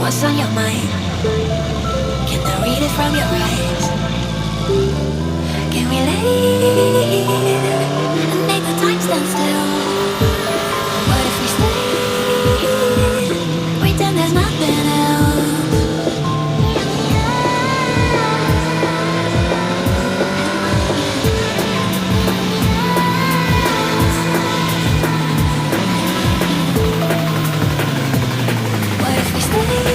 What's on your mind? Can I read it from your eyes? Can we leave and make the time stand still? What if we stay? Pretend there's nothing else. What if we stay?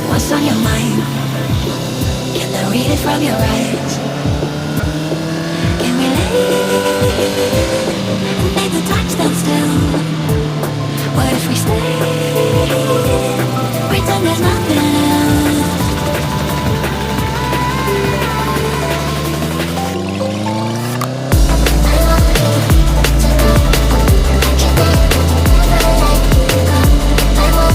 What's on your mind? Can I read it from your eyes?